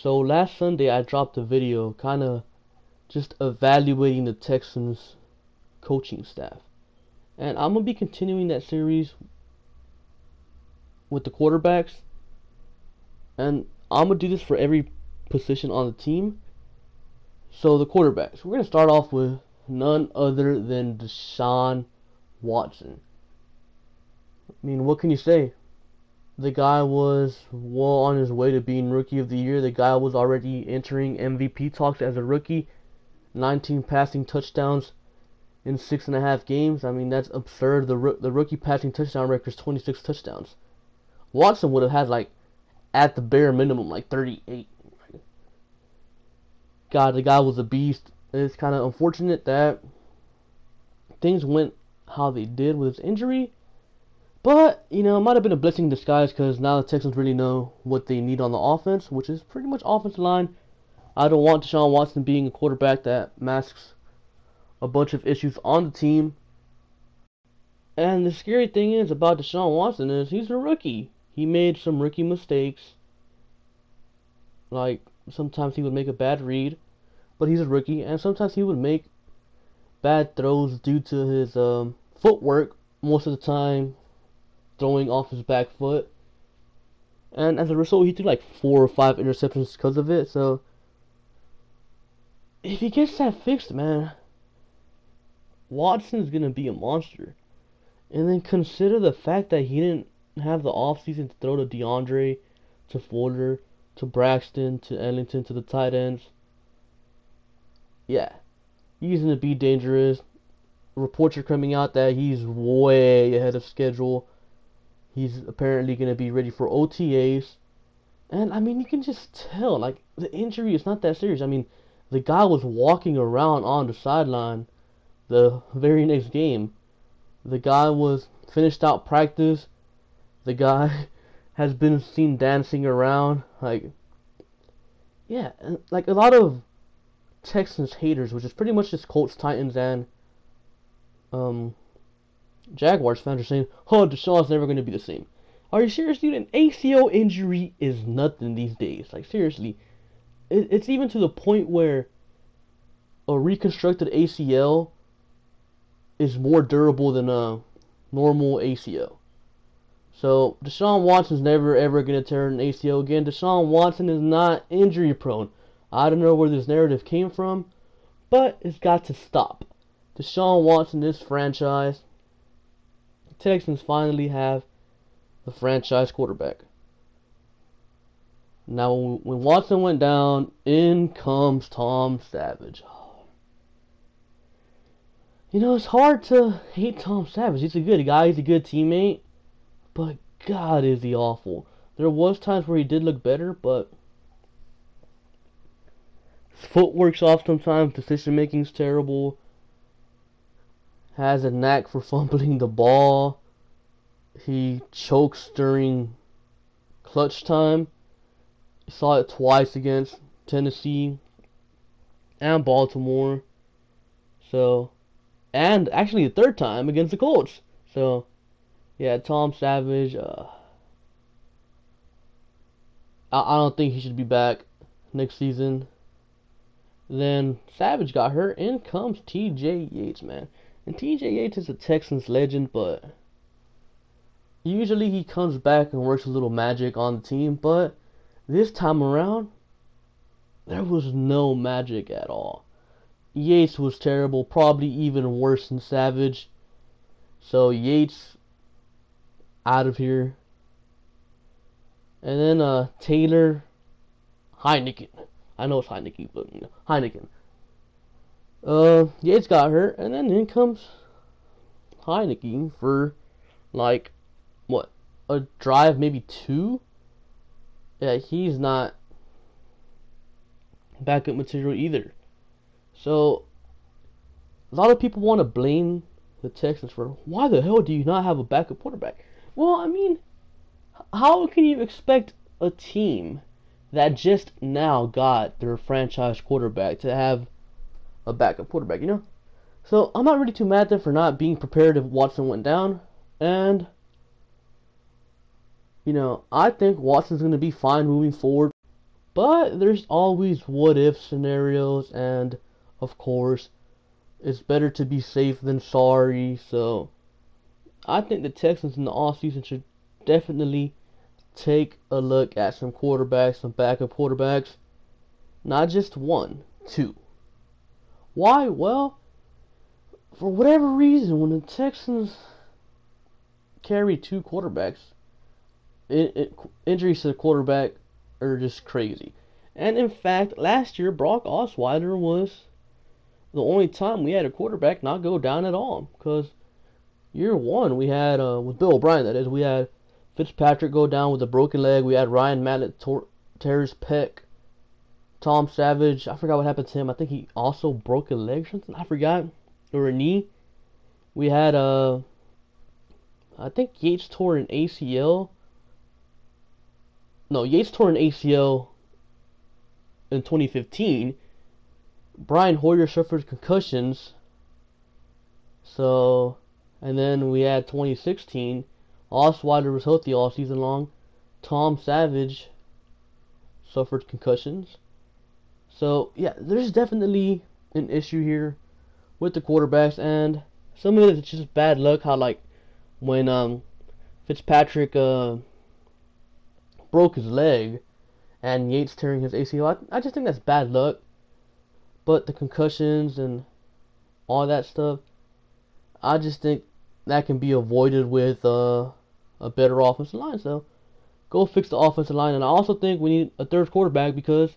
So last Sunday I dropped a video kind of just evaluating the Texans coaching staff. And I'm going to be continuing that series with the quarterbacks. And I'm going to do this for every position on the team. So the quarterbacks, we're going to start off with none other than Deshaun Watson. I mean, what can you say? The guy was well on his way to being Rookie of the Year. The guy was already entering MVP talks as a rookie. 19 passing touchdowns in 6.5 games. I mean, that's absurd. The rookie passing touchdown record is 26 touchdowns. Watson would have had, like, at the bare minimum, like 38. God, the guy was a beast. It's kind of unfortunate that things went how they did with his injury. But, you know, it might have been a blessing in disguise because now the Texans really know what they need on the offense, which is pretty much offensive line. I don't want Deshaun Watson being a quarterback that masks a bunch of issues on the team. And the scary thing is about Deshaun Watson is he's a rookie. He made some rookie mistakes. Like, sometimes he would make a bad read, but he's a rookie. And sometimes he would make bad throws due to his footwork, most of the time throwing off his back foot. And as a result, he threw like 4 or 5 interceptions because of it. So, if he gets that fixed, man, Watson's going to be a monster. And then consider the fact that he didn't have the offseason to throw to DeAndre, to Fuller, to Braxton, to Ellington, to the tight ends. Yeah, he's going to be dangerous. Reports are coming out that he's way ahead of schedule. He's apparently going to be ready for OTAs. And, I mean, you can just tell, like, the injury is not that serious. I mean, the guy was walking around on the sideline the very next game. The guy was finished out practice. The guy has been seen dancing around. Like, yeah, like a lot of Texans haters, which is pretty much just Colts, Titans, and Jaguars fans are saying, oh, Deshaun's never going to be the same. Are you serious, dude? An ACL injury is nothing these days. Like, seriously. It's even to the point where a reconstructed ACL is more durable than a normal ACL. So, Deshaun Watson's never ever going to tear an ACL again. Deshaun Watson is not injury prone. I don't know where this narrative came from, but it's got to stop. Deshaun Watson, this franchise, the Texans finally have the franchise quarterback. Now, when Watson went down, in comes Tom Savage. You know, it's hard to hate Tom Savage. He's a good guy. He's a good teammate. But, God, is he awful. There was times where he did look better, but his footwork's off sometimes. Decision-making's terrible. Has a knack for fumbling the ball. He chokes during clutch time. Saw it twice against Tennessee and Baltimore. So, and actually the third time against the Colts. So, yeah, Tom Savage, I don't think he should be back next season. Then Savage got hurt. In comes T.J. Yates, man. And T.J. Yates is a Texans legend, but usually he comes back and works a little magic on the team. But this time around, there was no magic at all. Yates was terrible, probably even worse than Savage. So Yates out of here. And then Taylor Heineken. I know it's Heineken, but Heineken. Yates got hurt, and then in comes Heineken for like what, a drive, maybe 2. Yeah, he's not backup material either. So a lot of people want to blame the Texans for why the hell do you not have a backup quarterback? Well, I mean, how can you expect a team that just now got their franchise quarterback to have a backup quarterback, you know? So I'm not really too mad at them for not being prepared if Watson went down. And, you know, I think Watson's going to be fine moving forward. But there's always what if scenarios, and of course, it's better to be safe than sorry. So I think the Texans in the offseason should definitely take a look at some quarterbacks, some backup quarterbacks. Not just one, two. Why? Well, for whatever reason, when the Texans carry two quarterbacks, injuries to the quarterback are just crazy. And in fact, last year, Brock Osweiler was the only time we had a quarterback not go down at all. Because year one, we had, with Bill O'Brien, that is, we had Fitzpatrick go down with a broken leg. We had Ryan Mallett tear his pec. Tom Savage, I forgot what happened to him. I think he also broke a leg or something. I forgot. Or a knee. We had, I think Yates tore an ACL. No, Yates tore an ACL in 2015. Brian Hoyer suffered concussions. So, and then we had 2016. Osweiler was healthy all season long. Tom Savage suffered concussions. So, yeah, there's definitely an issue here with the quarterbacks, and some of it is just bad luck. How, like, when Fitzpatrick broke his leg and Yates tearing his ACL, I just think that's bad luck. But the concussions and all that stuff, I just think that can be avoided with a better offensive line. So, go fix the offensive line. And I also think we need a third quarterback, because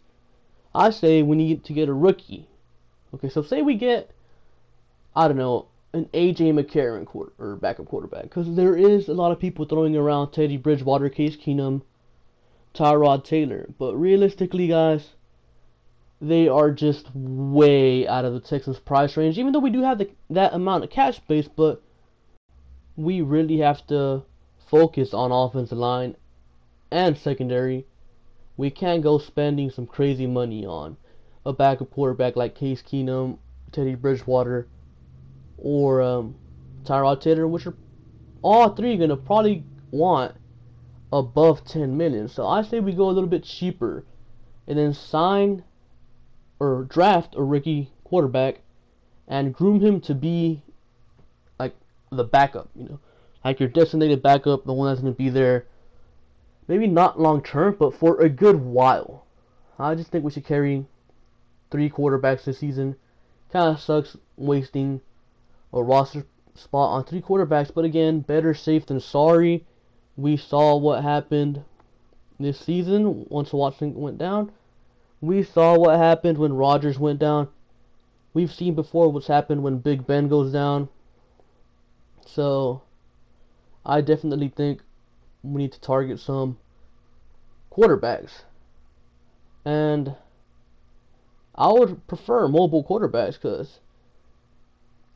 I say we need to get a rookie. Okay, so say we get, I don't know, an A.J. McCarron or backup quarterback. Because there is a lot of people throwing around Teddy Bridgewater, Case Keenum, Tyrod Taylor. But realistically, guys, they are just way out of the Texans' price range. Even though we do have that amount of cap space, but we really have to focus on offensive line and secondary. We can't go spending some crazy money on a backup quarterback like Case Keenum, Teddy Bridgewater, or Tyrod Taylor, which are all three going to probably want above $10 million. So I say we go a little bit cheaper and then sign or draft a rookie quarterback and groom him to be like the backup, like your designated backup, the one that's going to be there. Maybe not long term, but for a good while. I just think we should carry 3 quarterbacks this season. Kind of sucks wasting a roster spot on 3 quarterbacks, but again, better safe than sorry. We saw what happened this season once Watson went down. We saw what happened when Rodgers went down. We've seen before what's happened when Big Ben goes down. So, I definitely think we need to target some quarterbacks. And I would prefer mobile quarterbacks, because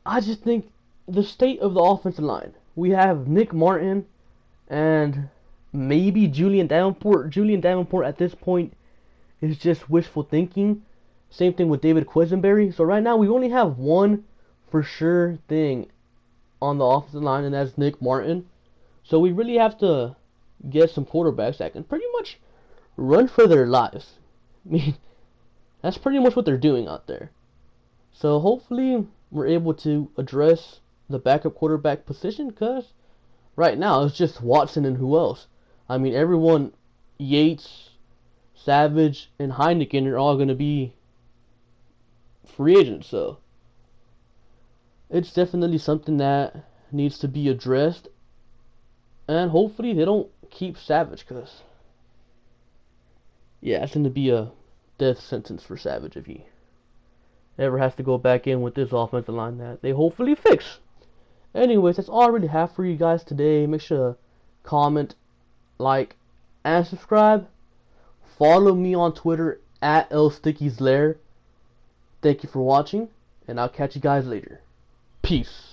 I just think the state of the offensive line. We have Nick Martin and maybe Julian Davenport. Julian Davenport at this point is just wishful thinking. Same thing with David Quisenberry. So right now we only have one for sure thing on the offensive line, and that's Nick Martin. So we really have to get some quarterbacks that can pretty much run for their lives. I mean, that's pretty much what they're doing out there. So hopefully we're able to address the backup quarterback position, because right now it's just Watson and who else? I mean, everyone, Yates, Savage, and Heineken are all going to be free agents. So it's definitely something that needs to be addressed. And hopefully they don't keep Savage, because, yeah, it's going to be a death sentence for Savage if he ever has to go back in with this offensive line that they hopefully fix. Anyways, that's all I really have for you guys today. Make sure to comment, like, and subscribe. Follow me on Twitter at LSticky'sLair. Thank you for watching, and I'll catch you guys later. Peace.